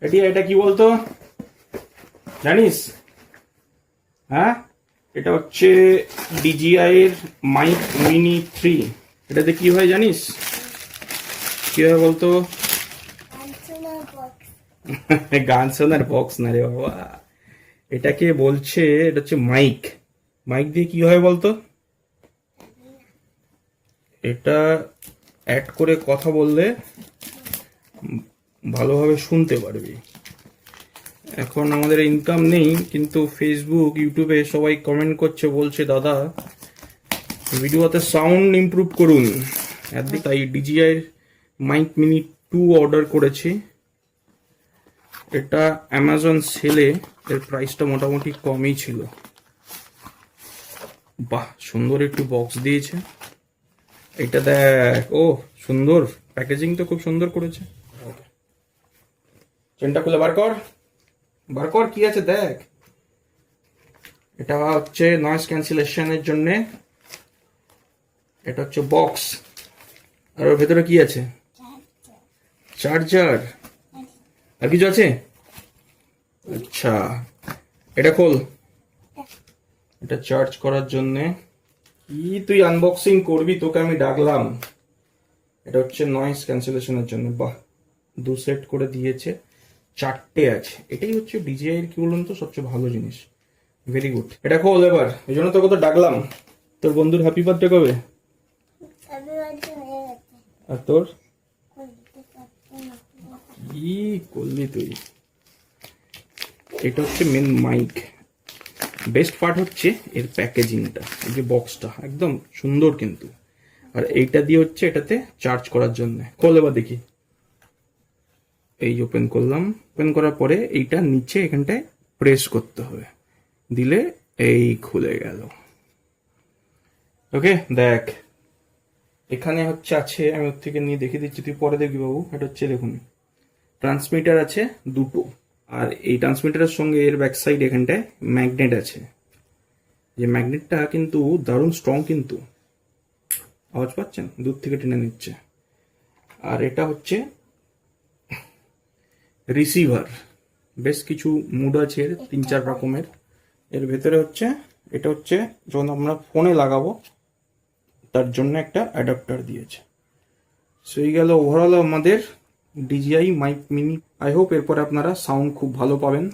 এটা কি বলতো জানিস? হ্যাঁ, এটা হচ্ছে ডিজিআই এর মাইক মিনি 3। এটাতে কি হয় জানিস? কি হয় বলতো? গান শোনার বক্স না রে বাবা, এটাকে বলছে এটা হচ্ছে মাইক। মাইক দিয়ে কি হয় বলতো? এটা অ্যাড করে কথা বললে ভালোভাবে শুনতে পারবি। এখন আমাদের ইনকাম নেই, কিন্তু ফেসবুক ইউটিউবে সবাই কমেন্ট করছে, বলছে দাদা ভিডিওতে সাউন্ড ইমপ্রুভ করুন। তাই ডিজিআই মাইক মিনি 2 অর্ডার করেছি। এটা অ্যামাজন সেলে এর প্রাইসটা মোটামুটি কমই ছিল। বাহ, সুন্দর একটু বক্স দিয়েছে। এটা দেখ, ও সুন্দর প্যাকেজিং তো খুব সুন্দর করেছে। চেনটা খুলে বার কর, বার কর কি আছে দেখ। এটা হচ্ছে নয়েজ ক্যান্সেলেশনের জন্য। এটা হচ্ছে বক্স, আর ওর ভেতরে কি আছে? চার্জার। আর কিছু আছে? আচ্ছা, এটা খোল। এটা চার্জ করার জন্য। কি তুই আনবক্সিং করবি, তোকে আমি ডাকলাম। এটা হচ্ছে নয়েজ ক্যান্সেলেশনের জন্য। বাহ, 2 সেট করে দিয়েছে, 4টে আছে। এটাই হচ্ছে ডিজিআই এর কি বলুন তো সবচেয়ে ভালো জিনিস। Very good. এটা খোল এবার, এই জন্য তোকে তো ডাকলাম। তোর বন্ধুর হ্যাপি বার্থডে কবে? আর তোর কি করলি তুই? এটা হচ্ছে মেন মাইক। বেস্ট পার্ট হচ্ছে এর প্যাকেজিংটা, এই যে বক্সটা একদম সুন্দর কিন্তু। আর এইটা দিয়ে হচ্ছে এটাতে চার্জ করার জন্য। খোল এবার দেখি। এই ওপেন করলাম, ওপেন করার পরে এইটা নিচে এখানটায় প্রেস করতে হবে, দিলে এই খুলে গেল। ওকে দেখ, এখানে হচ্ছে আছে, আমি ওর থেকে নিয়ে দেখিয়ে দিচ্ছি, তুই পরে দেখবি বাবু। এটা হচ্ছে দেখুন, ট্রান্সমিটার আছে 2টো, আর এই ট্রান্সমিটারের সঙ্গে এর ব্যাক সাইড এখানটায় ম্যাগনেট আছে। যে ম্যাগনেটটা কিন্তু দারুণ স্ট্রং, কিন্তু আওয়াজ পাচ্ছেন, দূর থেকে টেনে নিচ্ছে। আর এটা হচ্ছে রিসিভার। বেশ কিছু মুড আছে এর, 3-4 রকমের। এর ভেতরে হচ্ছে, এটা হচ্ছে যখন আমরা ফোনে লাগাবো তার জন্য একটা অ্যাডাপ্টার দিয়েছে। সেই গেল ওভারঅল আমাদের DJI mic mini. I hope এরপরে আপনারা সাউন্ড খুব ভালো পাবেন।